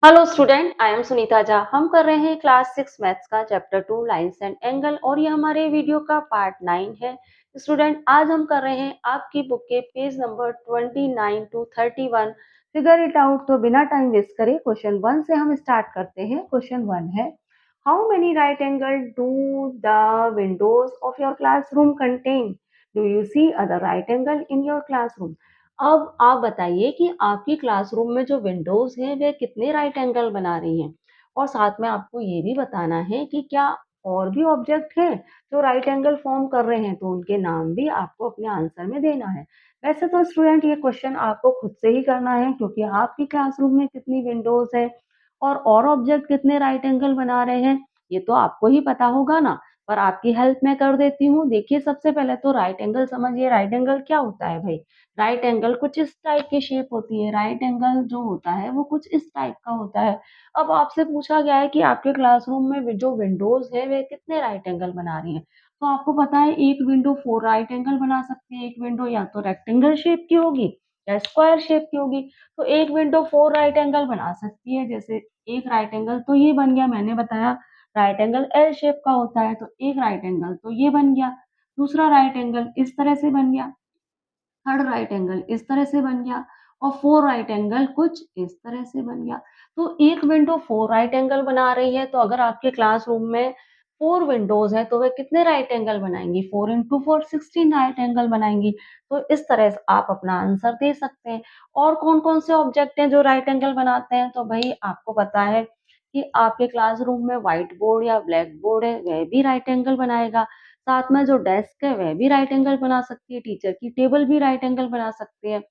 Hello student, I am Sunita Jha. हम कर रहे हैं क्लास 6 मैथ्स का चैप्टर 2 लाइंस एंड एंगल और ये हमारे वीडियो का पार्ट 9 है। स्टूडेंट, आज हम कर रहे हैं आपकी बुक के page number 29 to 31 figure it out. तो बिना टाइम वेस्ट करे क्वेश्चन 1 से हम स्टार्ट करते हैं। क्वेश्चन 1 है, how many right angle do the windows of your classroom contain? Do you see other right angle in your classroom? अब आप बताइए कि आपकी क्लासरूम में जो विंडोज़ हैं, वे कितने राइट एंगल बना रही हैं? और साथ में आपको ये भी बताना है कि क्या और भी ऑब्जेक्ट हैं, जो राइट एंगल फ़ॉर्म कर रहे हैं, तो उनके नाम भी आपको अपने आंसर में देना है। वैसे तो स्टूडेंट ये क्वेश्चन आपको खुद से ही करना है क्योंकि आपकी क्लासरूम में कितनी विंडोज़ हैं और ऑब्जेक्ट कितने राइट एंगल बना रहे हैं, ये तो आपको ही पता होगा ना। पर आपकी हेल्प मैं कर देती हूँ। देखिए, सबसे पहले तो राइट एंगल समझिए। राइट एंगल क्या होता है भाई? राइट एंगल कुछ इस टाइप की शेप होती है। राइट एंगल जो होता है वो कुछ इस टाइप का होता है। अब आपसे पूछा गया है कि आपके क्लासरूम में जो विंडोज है वे कितने राइट एंगल बना रही हैं। तो आपको पता है एक विंडो 4 राइट एंगल बना सकती है। एक विंडो या तो रेक्टेंगल शेप की होगी या स्क्वायर शेप की होगी। तो एक विंडो 4 राइट एंगल बना सकती है। जैसे एक राइट एंगल तो ये बन गया, मैंने बताया राइट एंगल एल शेप का होता है, तो एक राइट एंगल तो ये बन गया। दूसरा राइट एंगल इस तरह से बन गया। थर्ड राइट एंगल इस तरह से बन गया और फोर राइट एंगल कुछ इस तरह से बन गया। तो एक विंडो फोर राइट एंगल बना रही है, तो अगर आपके क्लासरूम में फोर विंडोज है तो वे कितने राइट एंगल बनाएंगी? 4 × 4 16 राइट एंगल बनाएंगी। तो इस तरह से आप अपना आंसर दे सकते हैं। और कौन कौन से ऑब्जेक्ट हैं जो राइट एंगल बनाते हैं? तो भाई आपको पता है कि आपके क्लासरूम में व्हाइट बोर्ड या ब्लैक बोर्ड है, वह भी राइट एंगल बनाएगा। साथ में जो डेस्क है वह भी राइट एंगल बना सकती है, टीचर की टेबल भी राइट एंगल बना सकते हैं,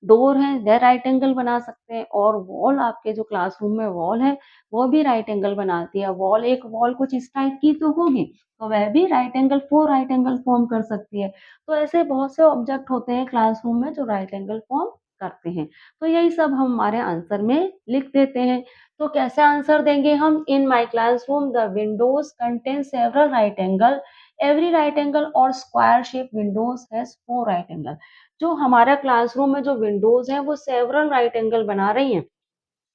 डोर है वह राइट एंगल बना सकते हैं और वॉल, आपके जो क्लासरूम में वॉल है वो भी राइट एंगल बनाती है। वॉल, एक वॉल कुछ इस टाइप की तो होगी, तो वह भी right angle, four right angle form कर सकती है। तो ऐसे बहुत से ऑब्जेक्ट होते हैं क्लासरूम में जो राइट एंगल फॉर्म करते हैं। तो यही सब हम हमारे आंसर में लिख देते हैं। तो कैसे आंसर देंगे हम? In my classroom the windows contain several right angle, every right angle और square shape windows has four right angle. जो हमारा क्लासरूम में जो विंडोज हैं वो सेवरल राइट एंगल बना रही हैं,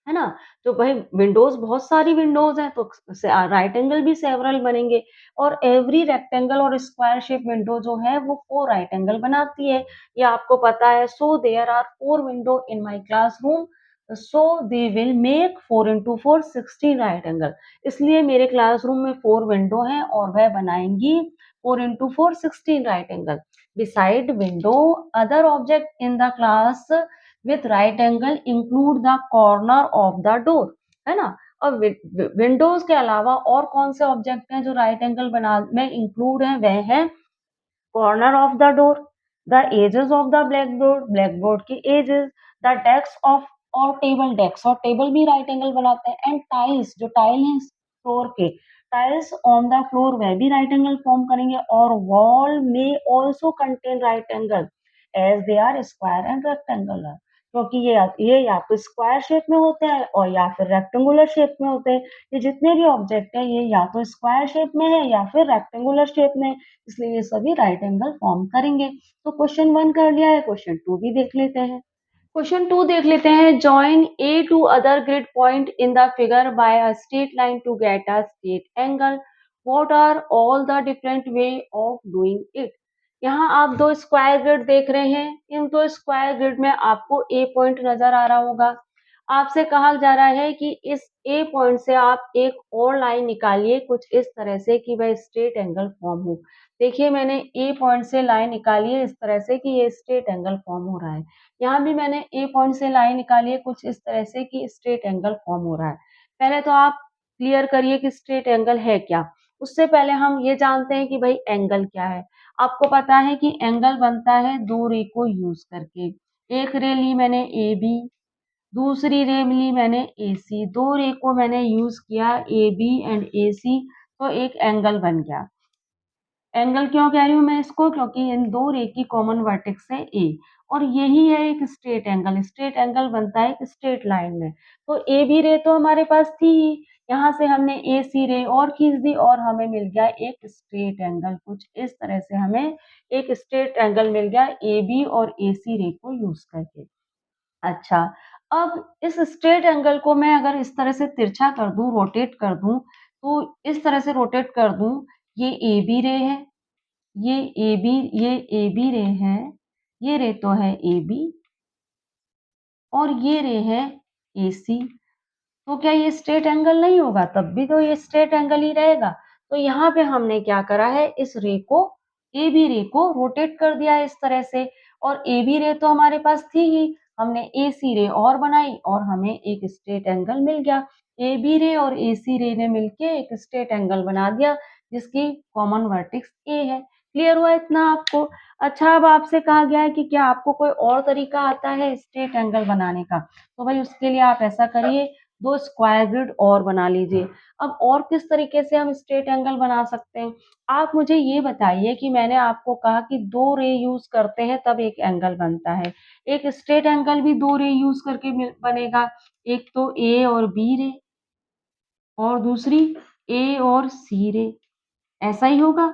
है ना? जो भाई विंडोज, बहुत सारी विंडोज हैं तो राइट एंगल भी सेवरल बनेंगे। और एवरी रेक्टेंगल और स्क्वायर शेप विंडो जो है वो फोर राइट एंगल बनाती है, ये आपको पता है। So there are four window in my classroom, so they will make 4 × 4 16 right angle. इसलिए मेरे क्लासरूम में फोर विंडो हैं और वह बनाएंगी 4 × 4 16 right angle. Beside window, other object in the class with right angle include the corner of the door, है ना? और विंडोज के अलावा और कौन से ऑब्जेक्ट हैं जो राइट एंगल बना में इंक्लूड है? वह है corner of the door, the edges of the black board, black board के एजेस, द डेस्क ऑफ और टेबल, डेस्क और टेबल भी राइट एंगल बनाते हैं। एंड टाइल्स, जो टाइल है फ्लोर के, टाइल्स ऑन द फ्लोर वह भी राइट एंगल फॉर्म करेंगे। और वॉल में also contain right angle as they are square and rectangular, क्योंकि ये या तो स्क्वायर शेप में होते हैं और या फिर रेक्टेंगुलर शेप में होते हैं। ये जितने भी ऑब्जेक्ट हैं ये या तो स्क्वायर शेप में है या फिर रेक्टेंगुलर शेप में, इसलिए ये सभी राइट एंगल फॉर्म करेंगे। तो क्वेश्चन 1 कर लिया है, क्वेश्चन 2 भी देख लेते हैं। क्वेश्चन 2 देख लेते हैं। Join A to other grid point in the figure by a straight line to get a straight angle. What are all the different way of doing it? यहाँ आप दो स्क्वायर ग्रिड देख रहे हैं। इन दो स्क्वायर ग्रिड में आपको ए point नजर आ रहा होगा। आपसे कहा जा रहा है कि इस ए पॉइंट से आप एक और लाइन निकालिए कुछ इस तरह से कि वह स्ट्रेट एंगल फॉर्म हो। देखिए, मैंने ए पॉइंट से लाइन निकाली है इस तरह से कि ये स्ट्रेट एंगल फॉर्म हो रहा है। यहाँ भी मैंने ए पॉइंट से लाइन निकाली है कुछ इस तरह से कि स्ट्रेट एंगल फॉर्म हो रहा है। पहले तो आप क्लियर करिए कि स्ट्रेट एंगल है क्या। उससे पहले हम ये जानते हैं कि भाई एंगल क्या है। आपको पता है कि एंगल बनता है दो रे को यूज करके। एक रे ली मैंने ए बी, दूसरी रे ली मैंने ए सी। दो रे को मैंने यूज किया ए बी एंड ए सी, तो एक एंगल बन गया। एंगल क्यों कह रही हूँ मैं इसको? क्योंकि इन दो रे की कॉमन वर्टेक्स है ए और यही है एक स्ट्रेट एंगल। स्ट्रेट एंगल बनता है एक स्ट्रेट लाइन में। तो ए बी रे तो हमारे पास थी ही, यहाँ से हमने ए सी रे और खींच दी और हमें मिल गया एक स्ट्रेट एंगल। कुछ इस तरह से हमें एक स्ट्रेट एंगल मिल गया ए बी और ए सी रे को यूज करके। अच्छा, अब इस स्ट्रेट एंगल को मैं अगर इस तरह से तिरछा कर दूँ, रोटेट कर दूँ, तो इस तरह से रोटेट कर दूँ, ये AB रे है, ये AB ये AB रे है, ये रे तो है AB और ये रे है AC। तो क्या ये स्ट्रेट एंगल नहीं होगा? तब भी तो ये स्ट्रेट एंगल ही रहेगा। तो यहाँ पे हमने क्या करा है, इस रे को AB रे को रोटेट कर दिया है इस तरह से और AB रे तो हमारे पास थी ही, हमने AC रे और बनाई और हमें एक स्ट्रेट एंगल मिल गया। AB रे और AC रे ने मिलके एक स्ट्रेट एंगल बना दिया जिसकी कॉमन वर्टेक्स A है। क्लियर हुआ इतना आपको? अच्छा, अब आपसे कहा गया है कि क्या आपको कोई और तरीका आता है स्ट्रेट एंगल बनाने का? तो भाई उसके लिए आप ऐसा करिए, 2 स्क्वायर ग्रिड और बना लीजिए। अब और किस तरीके से हम स्ट्रेट एंगल बना सकते हैं? आप मुझे ये बताइए कि मैंने आपको कहा कि 2 रे यूज़ करते हैं तब एक एंगल बनता है। एक स्ट्रेट एंगल भी 2 रे यूज़ करके बनेगा। एक तो ए और बी रे और दूसरी ए और सी रे, ऐसा ही होगा।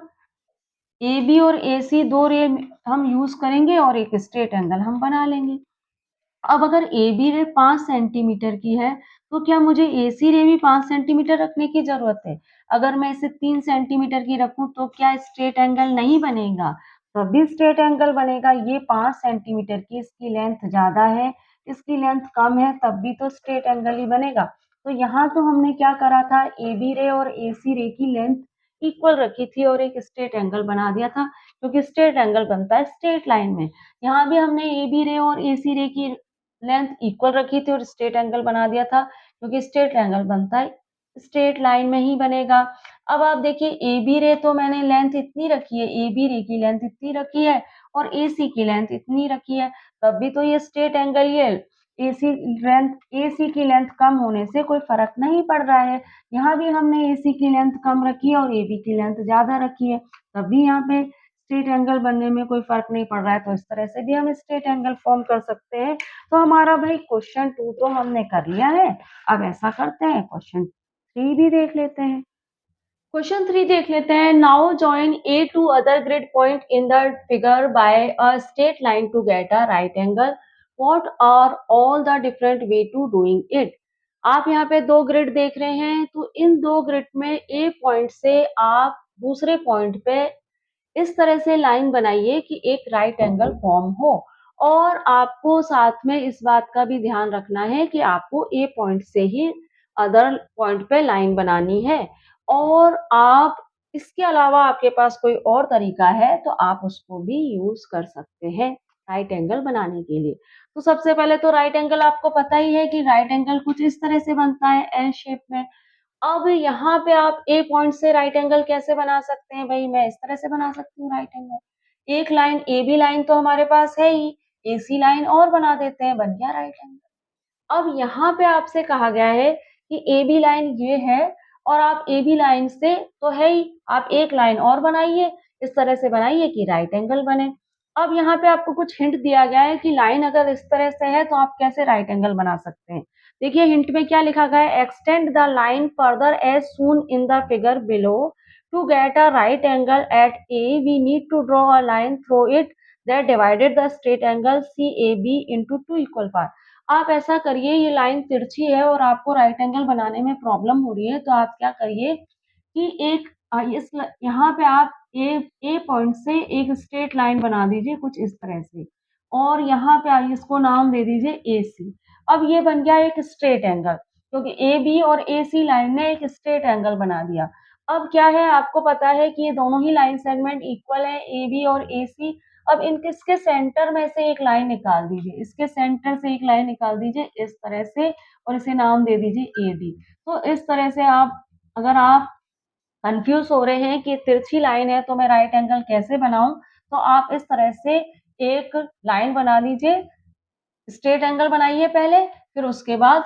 ए बी और ए सी 2 रे हम यूज़ करेंगे और एक स्ट्रेट एंगल हम बना लेंगे। अब अगर AB रे 5 सेंटीमीटर की है, तो क्या मुझे AC रे भी 5 सेंटीमीटर रखने की ज़रूरत है? अगर मैं इसे 3 सेंटीमीटर की रखूँ तो क्या स्ट्रेट एंगल नहीं बनेगा? तभी स्ट्रेट एंगल बनेगा। ये 5 सेंटीमीटर की, इसकी लेंथ ज़्यादा है, इसकी लेंथ कम है, तब भी तो स्ट्रेट एंगल ही बनेगा। तो यहाँ तो हमने क्या करा था, AB रे और AC रे की लेंथ इक्वल रखी थी और एक स्ट्रेट एंगल बना दिया था, क्योंकि स्ट्रेट एंगल बनता है स्ट्रेट लाइन में। यहाँ भी हमने AB रे और AC रे की लेंथ इक्वल रखी थी और स्ट्रेट एंगल बना दिया था, क्योंकि स्ट्रेट एंगल बनता है स्ट्रेट लाइन में ही बनेगा। अब आप देखिए, ए बी रे तो मैंने लेंथ इतनी रखी है, ए बी रे की लेंथ इतनी रखी है और ए सी की लेंथ इतनी रखी है, तब भी तो ये स्ट्रेट एंगल ही है। ए सी की लेंथ कम होने से कोई फर्क नहीं पड़ रहा है। यहाँ भी हमने ए सी की लेंथ कम रखी है और ए बी की लेंथ ज्यादा रखी है, तब भी यहाँ पे स्ट्रेट एंगल बनने में कोई फर्क नहीं पड़ रहा है। तो इस तरह से भी हम स्ट्रेट एंगल फॉर्म कर सकते हैं। तो हमारा भाई क्वेश्चन 2 तो हमने कर लिया है। अब ऐसा करते हैं, क्वेश्चन 3 भी देख लेते हैं। क्वेश्चन 3 देख लेते हैं। Now join A to other grid point in the figure by a straight line to get a right angle. What are all the different way to doing it? आप यहाँ पे 2 ग्रिड देख रहे हैं, तो इन 2 ग्रिड में ए पॉइंट से आप दूसरे पॉइंट पे इस तरह से लाइन बनाइए कि एक राइट एंगल फॉर्म हो। और आपको साथ में इस बात का भी ध्यान रखना है कि आपको ए पॉइंट से ही अदर पॉइंट पे लाइन बनानी है। और आप इसके अलावा आपके पास कोई और तरीका है तो आप उसको भी यूज कर सकते हैं राइट एंगल बनाने के लिए। तो सबसे पहले तो राइट एंगल आपको पता ही है कि राइट एंगल कुछ इस तरह से बनता है, एल शेप में। अब यहाँ पे आप ए पॉइंट से राइट एंगल कैसे बना सकते हैं? भाई मैं इस तरह से बना सकती हूँ राइट एंगल। एक लाइन ए बी लाइन तो हमारे पास है ही, AC लाइन और बना देते हैं, बन गया राइट एंगल। अब यहाँ पे आपसे कहा गया है कि ए बी लाइन ये है और आप ए बी लाइन से तो है ही, आप एक लाइन और बनाइए, इस तरह से बनाइए कि राइट एंगल बने। अब यहाँ पे आपको कुछ हिंट दिया गया है कि लाइन अगर इस तरह से है तो आप कैसे राइट एंगल बना सकते हैं। देखिए हिंट में क्या लिखा गया है, extend the line further as soon in the figure below to get a right angle at A we need to draw a line through it that divided the straight angle C A B into two equal part. आप ऐसा करिए, ये line तिरछी है और आपको right angle बनाने में प्रॉब्लम हो रही है, तो आप क्या करिए कि एक इस यहाँ पे आप ए पॉइंट से एक स्ट्रेट लाइन बना दीजिए कुछ इस तरह से और यहाँ पे आइए इसको नाम दे दीजिए ए सी। अब ये बन गया एक स्ट्रेट एंगल, क्योंकि ए बी और ए सी लाइन ने एक स्ट्रेट एंगल बना दिया। अब क्या है, आपको पता है कि ये दोनों ही लाइन सेगमेंट इक्वल है, ए बी और ए सी। अब इनके इसके सेंटर में से एक लाइन निकाल दीजिए, इसके सेंटर से एक लाइन निकाल दीजिए इस तरह से और इसे नाम दे दीजिए ए डी। तो इस तरह से आप, अगर आप कंफ्यूज हो रहे हैं कि तिरछी लाइन है तो मैं राइट एंगल कैसे बनाऊं, तो आप इस तरह से एक लाइन बना दीजिए, स्ट्रेट एंगल बनाइए पहले, फिर उसके बाद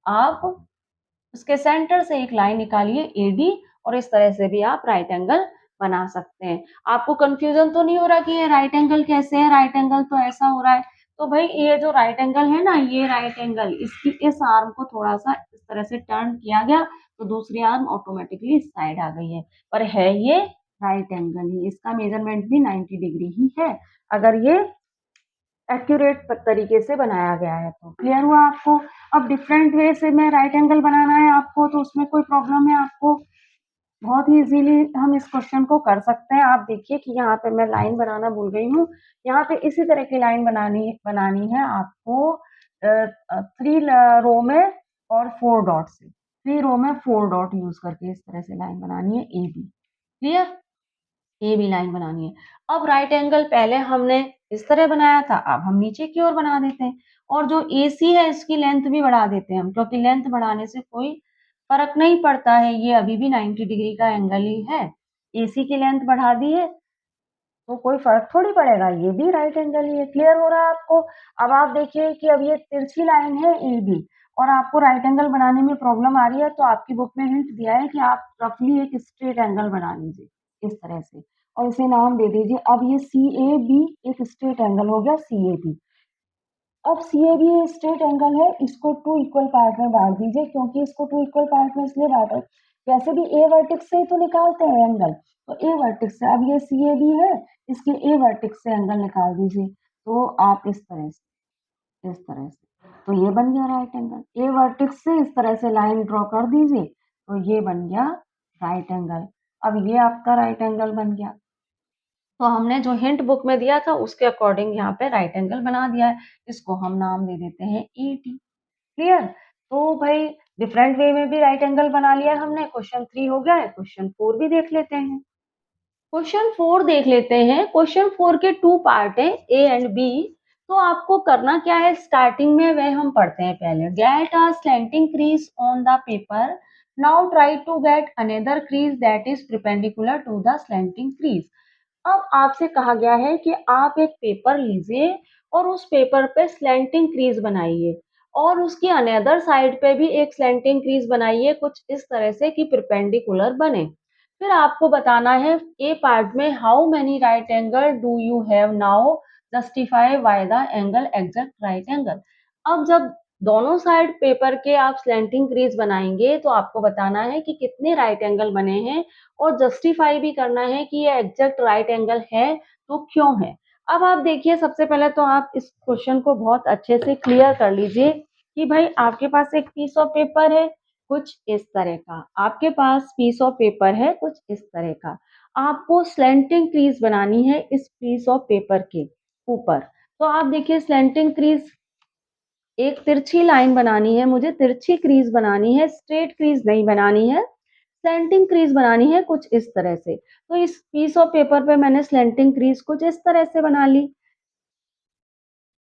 आप उसके सेंटर से एक लाइन निकालिए एडी और इस तरह से भी आप राइट एंगल बना सकते हैं। आपको कंफ्यूजन तो नहीं हो रहा कि ये राइट एंगल कैसे है, राइट एंगल तो ऐसा हो रहा है। तो भाई ये जो राइट एंगल है ना, ये राइट एंगल, इसकी इस आर्म को थोड़ा सा इस तरह से टर्न किया गया तो दूसरी आर्म ऑटोमेटिकली इस साइड आ गई है, पर है ये राइट एंगल ही। इसका मेजरमेंट भी 90 डिग्री ही है। अगर ये एक्यूरेट तरीके से बनाया गया है। तो क्लियर हुआ आपको? अब डिफरेंट वे से में राइट एंगल बनाना है आपको, तो उसमें कोई प्रॉब्लम है आपको? बहुत ही इजीली हम इस क्वेश्चन को कर सकते हैं। आप देखिए कि यहाँ पे मैं लाइन बनाना भूल गई हूँ। यहाँ पे इसी तरह की लाइन बनानी है आपको 3 रो में और 4 डॉट से। 3 रो में 4 डॉट यूज करके इस तरह से लाइन बनानी है A B. Clear? A B line बनानी है। अब राइट एंगल पहले हमने इस तरह बनाया था, अब हम नीचे की ओर बना देते हैं और जो ए सी है इसकी लेंथ भी बढ़ा देते हैं हम, क्योंकि लेंथ बढ़ाने से कोई फर्क नहीं पड़ता है, ये अभी भी 90 डिग्री का एंगल ही है। ए सी की लेंथ बढ़ा दी है तो कोई फर्क थोड़ी पड़ेगा, ये भी राइट एंगल ही है। क्लियर हो रहा है आपको? अब आप देखिए कि अब ये तिरछी लाइन है ए बी और आपको राइट एंगल बनाने में प्रॉब्लम आ रही है, तो आपकी बुक में हिंट दिया है कि आप रफली एक स्ट्रेट एंगल बना लीजिए इस तरह से और इसे नाम दे दीजिए। अब ये सी ए बी एक स्ट्रेट एंगल हो गया सी ए बी। अब सी ए बी स्ट्रेट एंगल है, इसको 2 इक्वल पार्ट में बांट दीजिए, क्योंकि इसको 2 इक्वल पार्ट में इसलिए बांटा, वैसे भी ए वर्टेक्स से ही तो निकालते हैं एंगल, तो ए वर्टेक्स से। अब ये सी ए बी है, इसके ए वर्टेक्स से एंगल निकाल दीजिए। तो आप इस तरह से, इस तरह से, तो ये बन गया राइट एंगल। ए वर्टेक्स से इस तरह से लाइन ड्रॉ कर दीजिए, तो ये बन गया राइट एंगल। अब ये आपका राइट एंगल बन गया। तो हमने जो हिंट बुक में दिया था उसके अकॉर्डिंग यहाँ पे राइट एंगल बना दिया है। इसको हम नाम दे देते हैं ई टी। क्लियर? तो भाई डिफरेंट वे में भी राइट एंगल बना लिया है हमने। क्वेश्चन 3 हो गया है, क्वेश्चन 4 भी देख लेते हैं। क्वेश्चन 4 देख लेते हैं। क्वेश्चन 4 के 2 पार्ट है, ए एंड बी। तो आपको करना क्या है, स्टार्टिंग में वह हम पढ़ते हैं पहले। Get a slanting crease on the paper, now try to get another crease that is perpendicular to the slanting crease. अब आपसे कहा गया है कि आप एक पेपर लीजिए और उस पेपर पे स्लैंटिंग क्रीज बनाइए और उसकी अनदर साइड पे भी एक स्लैंटिंग क्रीज बनाइए कुछ इस तरह से कि परपेंडिकुलर बने। फिर आपको बताना है ए पार्ट में, how many right angle do you have now, justify why the angle exact right angle. अब जब दोनों साइड पेपर के आप स्लैंटिंग क्रीज बनाएंगे तो आपको बताना है कि कितने राइट एंगल बने हैं और जस्टिफाई भी करना है कि ये एग्जैक्ट राइट एंगल है तो क्यों है। अब आप देखिए, सबसे पहले तो आप इस क्वेश्चन को बहुत अच्छे से क्लियर कर लीजिए कि भाई आपके पास एक पीस ऑफ पेपर है कुछ इस तरह का, आपके पास पीस ऑफ पेपर है कुछ इस तरह का, आपको स्लैंटिंग क्रीज बनानी है इस पीस ऑफ पेपर के ऊपर। तो आप देखिए स्लैंटिंग क्रीज, एक तिरछी लाइन बनानी है मुझे, तिरछी क्रीज बनानी है, स्ट्रेट क्रीज नहीं बनानी है, स्लैंटिंग क्रीज बनानी है कुछ इस तरह से। तो इस पीस ऑफ पेपर पे मैंने स्लैंटिंग क्रीज कुछ इस तरह से बना ली,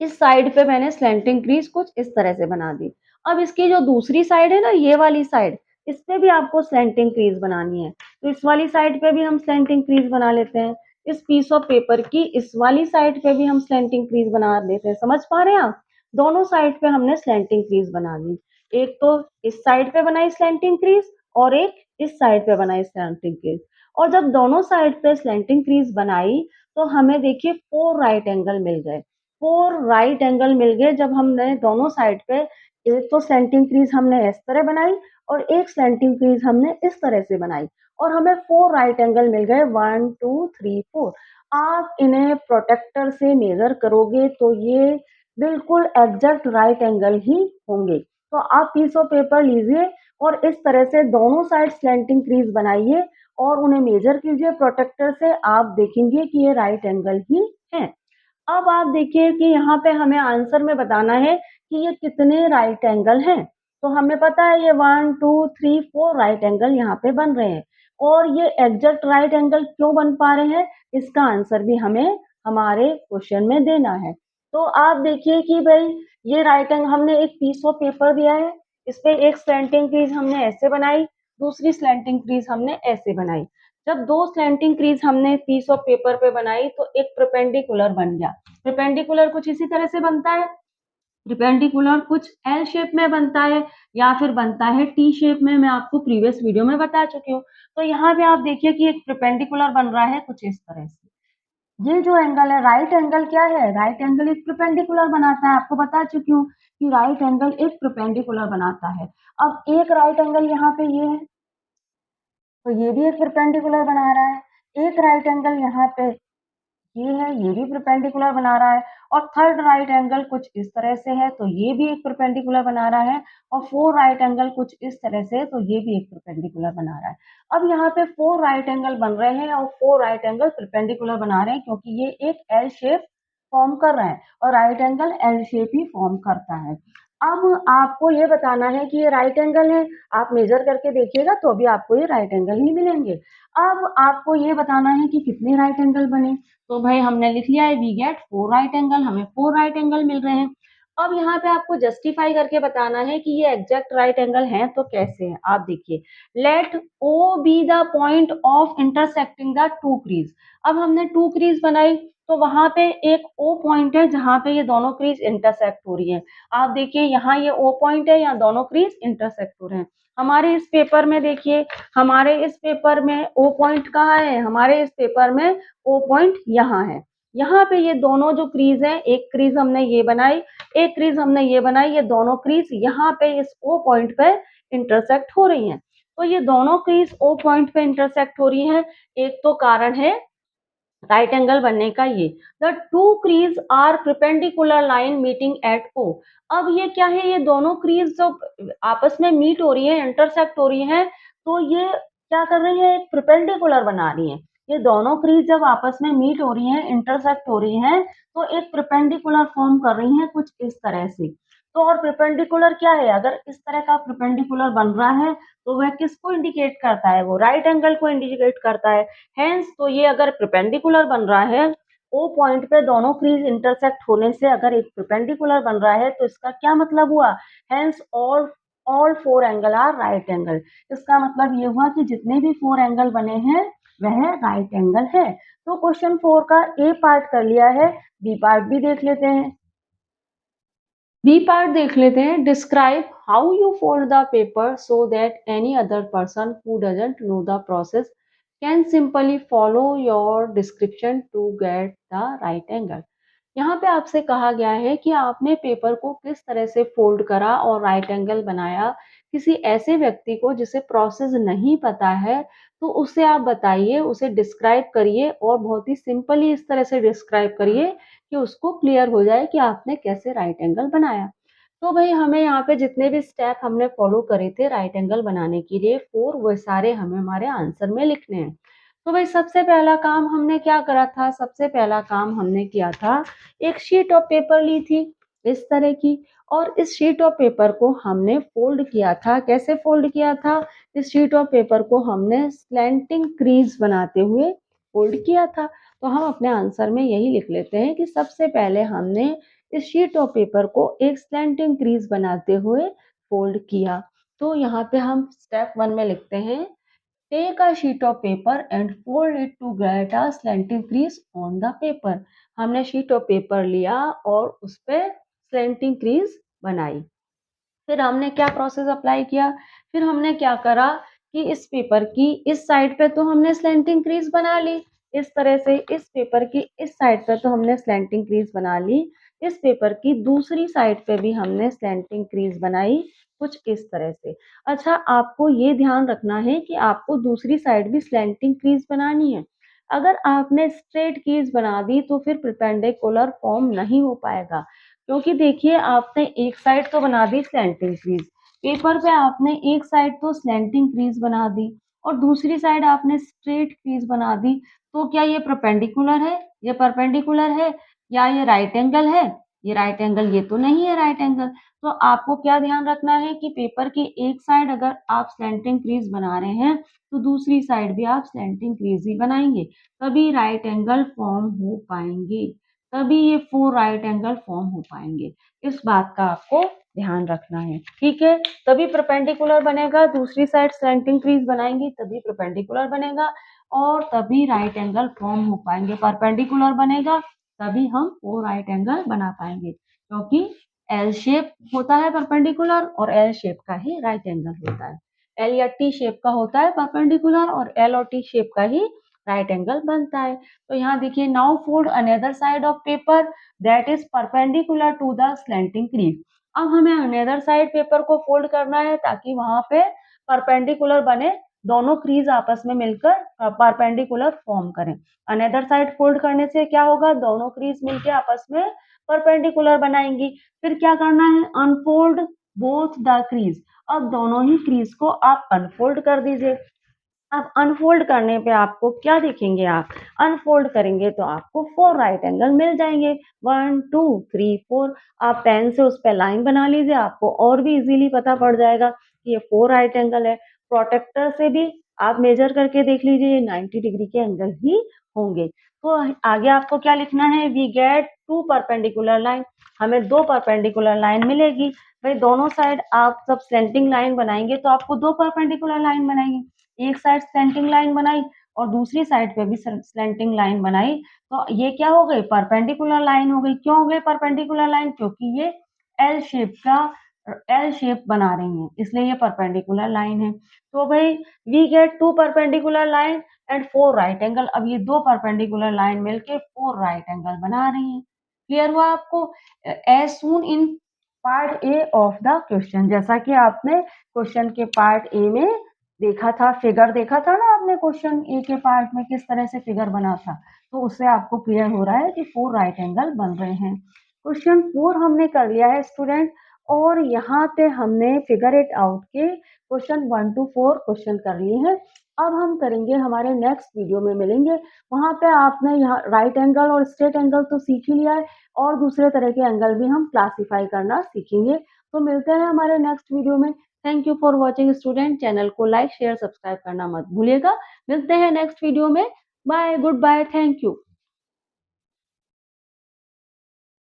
इस साइड पे मैंने स्लैंटिंग क्रीज कुछ इस तरह से बना दी। अब इसकी जो दूसरी साइड है ना, ये वाली साइड, इस पे भी आपको स्लैंटिंग क्रीज बनानी है, तो इस वाली साइड पे भी हम स्लैंटिंग क्रीज बना लेते हैं। इस पीस ऑफ पेपर की इस वाली साइड पे भी हम स्लैंटिंग क्रीज बना लेते हैं। समझ पा रहे हैं आप? दोनों साइड पे हमने स्लैंटिंग क्रीज बना ली, एक तो इस साइड पे बनाई स्लैंटिंग क्रीज और एक इस साइड पे बनाई स्लैंटिंग क्रीज। और जब दोनों साइड पे स्लैंटिंग क्रीज बनाई तो हमें देखिए 4 राइट एंगल मिल गए। 4 राइट एंगल मिल गए जब हमने दोनों साइड पे, एक तो स्लैंटिंग क्रीज हमने इस तरह बनाई और एक स्लैंटिंग क्रीज हमने इस तरह से बनाई और हमें 4 राइट एंगल मिल गए, 1 2 3 4। आप इन्हें प्रोटेक्टर से मेजर करोगे तो ये बिल्कुल एग्जैक्ट राइट एंगल ही होंगे। तो आप पीस ऑफ पेपर लीजिए और इस तरह से दोनों साइड स्लैंटिंग क्रीज बनाइए और उन्हें मेजर कीजिए प्रोटेक्टर से, आप देखेंगे कि ये राइट एंगल ही है। अब आप देखिए कि यहाँ पे हमें आंसर में बताना है कि ये कितने राइट एंगल हैं। तो हमें पता है ये 1 2 3 4 राइट एंगल यहाँ पे बन रहे हैं और ये एग्जैक्ट राइट एंगल क्यों बन पा रहे हैं, इसका आंसर भी हमें हमारे क्वेश्चन में देना है। तो आप देखिए कि भाई ये राइट एंगल, हमने एक पीस ऑफ पेपर दिया है, इस पे एक स्लैंटिंग क्रीज हमने ऐसे बनाई, दूसरी स्लैंटिंग क्रीज हमने ऐसे बनाई। जब 2 स्लैंटिंग क्रीज हमने पीस ऑफ पेपर पे बनाई तो एक परपेंडिकुलर बन गया। परपेंडिकुलर कुछ इसी तरह से बनता है, परपेंडिकुलर कुछ एल शेप में बनता है या फिर बनता है टी शेप में, मैं आपको प्रीवियस वीडियो में बता चुकी हूँ। तो यहाँ पे आप देखिए कि एक परपेंडिकुलर बन रहा है कुछ इस तरह से। ये जो एंगल है राइट एंगल, क्या है, राइट एंगल एक परपेंडिकुलर बनाता है, आपको बता चुकी हूँ कि राइट एंगल एक परपेंडिकुलर बनाता है। अब एक राइट एंगल यहाँ पे ये है तो ये भी एक परपेंडिकुलर बना रहा है, एक राइट एंगल यहाँ पे ये है, ये भी परपेंडिकुलर बना रहा है, और थर्ड राइट एंगल कुछ इस तरह से है तो ये भी एक परपेंडिकुलर बना रहा है, और फोर राइट एंगल कुछ इस तरह से तो ये भी एक परपेंडिकुलर बना रहा है। अब यहाँ पे फोर राइट एंगल बन रहे हैं और फोर राइट एंगल परपेंडिकुलर बना रहे हैं, क्योंकि ये एक एल शेप फॉर्म कर रहा है और राइट एंगल एल शेप ही फॉर्म करता है। अब आपको ये बताना है कि ये राइट एंगल है, आप मेजर करके देखिएगा तो अभी आपको ये राइट एंगल ही मिलेंगे। अब आपको ये बताना है कि कितने राइट एंगल बने, तो भाई हमने लिख लिया है we get four right angle, हमें फोर राइट एंगल मिल रहे हैं। अब यहाँ पे आपको जस्टिफाई करके बताना है कि ये एग्जैक्ट राइट एंगल हैं तो कैसे हैं। आप देखिए, let O be the point of intersecting the two crease. अब हमने टू क्रीज बनाई तो वहां पे एक ओ पॉइंट है जहां पे ये दोनों क्रीज इंटरसेक्ट हो रही है। आप देखिए यहाँ ये ओ पॉइंट है, यहाँ दोनों क्रीज इंटरसेक्ट हो रहे हैं। हमारे इस पेपर में देखिए, हमारे इस पेपर में ओ पॉइंट कहाँ है, हमारे इस पेपर में ओ पॉइंट यहाँ है। यहाँ पे ये दोनों जो क्रीज है, एक क्रीज हमने ये बनाई, एक क्रीज हमने ये बनाई, ये दोनों क्रीज यहाँ पे इस ओ पॉइंट पे इंटरसेक्ट हो रही हैं। तो ये दोनों क्रीज ओ पॉइंट पे इंटरसेक्ट हो रही हैं। एक तो कारण है राइट एंगल बनने का ये, the two crease are perpendicular line meeting at O. अब ये क्या है, ये दोनों क्रीज जो आपस में मीट हो रही है, इंटरसेक्ट हो रही है, तो ये क्या कर रही है, एक परपेंडिकुलर बना रही है। ये दोनों क्रीज जब आपस में मीट हो रही है, इंटरसेक्ट हो रही है, तो एक परपेंडिकुलर फॉर्म कर रही है कुछ इस तरह से। तो और परपेंडिकुलर क्या है, अगर इस तरह का परपेंडिकुलर बन रहा है तो वह किसको इंडिकेट करता है, वो राइट एंगल को इंडिकेट करता है। हेंस तो ये अगर परपेंडिकुलर बन रहा है, ओ पॉइंट पे दोनों क्रीज इंटरसेक्ट होने से अगर एक परपेंडिकुलर बन रहा है तो इसका क्या मतलब हुआ, hence all all four angle are right angle. इसका मतलब ये हुआ कि जितने भी फोर एंगल बने हैं वह राइट एंगल है। तो क्वेश्चन 4 का ए पार्ट कर लिया है, बी पार्ट भी देख लेते हैं। बी पार्ट देख लेते हैं, describe how you fold the paper so that any other person who doesn't know the process can simply follow your description to get the right angle. यहाँ पे आपसे कहा गया है कि आपने पेपर को किस तरह से फोल्ड करा और राइट एंगल बनाया। किसी ऐसे व्यक्ति को जिसे प्रोसेस नहीं पता है तो उसे आप बताइए, उसे डिस्क्राइब करिए और बहुत ही सिंपली इस तरह से डिस्क्राइब करिए कि उसको क्लियर हो जाए कि आपने कैसे राइट एंगल बनाया। तो भाई हमें यहाँ पे जितने भी स्टेप हमने फॉलो करे थे राइट एंगल बनाने के लिए फोर, वो सारे हमें हमारे आंसर में लिखने हैं। तो भाई सबसे पहला काम हमने क्या करा था, सबसे पहला काम हमने किया था, एक शीट ऑफ पेपर ली थी इस तरह की, और इस शीट ऑफ पेपर को हमने फोल्ड किया था। कैसे फोल्ड किया था, इस शीट ऑफ पेपर को हमने स्लैंटिंग क्रीज बनाते हुए फोल्ड किया था। तो हम अपने आंसर में यही लिख लेते हैं कि सबसे पहले हमने इस शीट ऑफ पेपर को एक स्लैंटिंग क्रीज बनाते हुए फोल्ड किया। तो यहाँ पे हम स्टेप 1 में लिखते हैं, take a sheet of paper and fold it to get a slanting crease on the paper. हमने शीट ऑफ पेपर लिया और उस पे स्लैंटिंग क्रीज बनाई। फिर हमने क्या प्रोसेस अप्लाई किया, फिर हमने क्या करा कि इस पेपर की इस साइड पे तो हमने स्लैंटिंग क्रीज बना ली, इस तरह से इस पेपर की इस साइड पे तो हमने स्लैंटिंग क्रीज बना ली, इस पेपर की दूसरी साइड पे भी हमने स्लैंटिंग क्रीज बनाई कुछ इस तरह से। अच्छा, आपको ये ध्यान रखना है कि आपको दूसरी साइड भी स्लैंटिंग क्रीज बनानी है। अगर आपने स्ट्रेट क्रीज बना दी तो फिर परपेंडिकुलर फॉर्म नहीं हो पाएगा, क्योंकि देखिए आपने एक साइड तो बना दी स्लैंटिंग क्रीज, पेपर पे आपने एक साइड तो स्लैंटिंग क्रीज बना दी और दूसरी साइड आपने स्ट्रेट क्रीज बना दी। तो क्या ये परपेंडिकुलर है, ये परपेंडिकुलर है, या ये राइट एंगल है, ये राइट एंगल, ये तो नहीं है राइट एंगल। तो आपको क्या ध्यान रखना है कि पेपर की एक साइड अगर आप स्लैंटिंग क्रीज बना रहे हैं तो दूसरी साइड भी आप स्लैंटिंग क्रीज ही बनाएंगे, तभी राइट एंगल फॉर्म हो पाएंगे, तभी ये फोर राइट एंगल फॉर्म हो पाएंगे। इस बात का आपको ध्यान रखना है, ठीक है। तभी परपेंडिकुलर बनेगा, दूसरी साइड स्लैंटिंग क्रीज बनाएंगी तभी परपेंडिकुलर बनेगा और तभी राइट एंगल फॉर्म हो पाएंगे। परपेंडिकुलर बनेगा तभी हम फोर राइट एंगल बना पाएंगे, क्योंकि एल शेप होता है परपेंडिकुलर और एल शेप का ही राइट एंगल होता है। एल या टी शेप का होता है परपेंडिकुलर और एल और टी शेप का ही राइट एंगल बनता है। तो यहाँ देखिए, now fold another side of paper that is perpendicular to the slanting crease. अब हमें अनदर साइड पेपर को फोल्ड करना है ताकि वहां पे परपेंडिकुलर बने दोनों क्रीज आपस में मिलकर परपेंडिकुलर फॉर्म करें। अनदर साइड फोल्ड करने से क्या होगा, दोनों क्रीज मिलकर आपस में परपेंडिकुलर बनाएंगी। फिर क्या करना है, अनफोल्ड बोथ द क्रीज। अब दोनों ही क्रीज को आप अनफोल्ड कर दीजिए। अब अनफोल्ड करने पे आपको क्या देखेंगे, आप अनफोल्ड करेंगे तो आपको 4 राइट एंगल मिल जाएंगे। 1 2 3 4। आप पेन से उस पर लाइन बना लीजिए, आपको और भी इजीली पता पड़ जाएगा कि ये 4 राइट एंगल है। प्रोटेक्टर से भी आप मेजर करके देख लीजिए, ये 90 डिग्री के एंगल ही होंगे। तो आगे आपको क्या लिखना है, वी गेट 2 परपेंडिकुलर लाइन। हमें 2 परपेंडिकुलर लाइन मिलेगी। भाई दोनों साइड आप जब स्लैंटिंग लाइन बनाएंगे तो आपको 2 परपेंडिकुलर लाइन बनाएंगे। एक साइड स्लैंटिंग लाइन बनाई और दूसरी साइड पे भी स्लैंटिंग लाइन बनाई, तो ये क्या हो गई, परपेंडिकुलर लाइन हो गई। क्यों हो गई परपेंडिकुलर लाइन, क्योंकि ये एल शेप बना रही है, इसलिए ये परपेंडिकुलर लाइन है। तो भाई we get 2 perpendicular line and 4 right angle. अब ये 2 परपेंडिकुलर लाइन मिलके 4 राइट एंगल बना रही है। क्लियर हुआ आपको। As soon in part A of the question, जैसा कि आपने क्वेश्चन के पार्ट ए में देखा था, फिगर देखा था ना आपने क्वेश्चन ए के पार्ट में किस तरह से फिगर बना था, तो उससे आपको क्लियर हो रहा है कि 4 राइट एंगल बन रहे हैं। क्वेश्चन 4 हमने कर लिया है स्टूडेंट, और यहाँ पे हमने फिगर इट आउट के क्वेश्चन 1 to 4 क्वेश्चन कर लिए हैं। अब हम करेंगे, हमारे नेक्स्ट वीडियो में मिलेंगे, वहां पे आपने यहाँ राइट एंगल और स्ट्रेट एंगल तो सीख ही लिया है, और दूसरे तरह के एंगल भी हम क्लासीफाई करना सीखेंगे। तो मिलते हैं हमारे नेक्स्ट वीडियो में। Thank you for watching student. Channel को लाइक शेयर सब्सक्राइब करना मत भूलिएगा। मिलते हैं नेक्स्ट वीडियो में। Bye, good bye, thank you.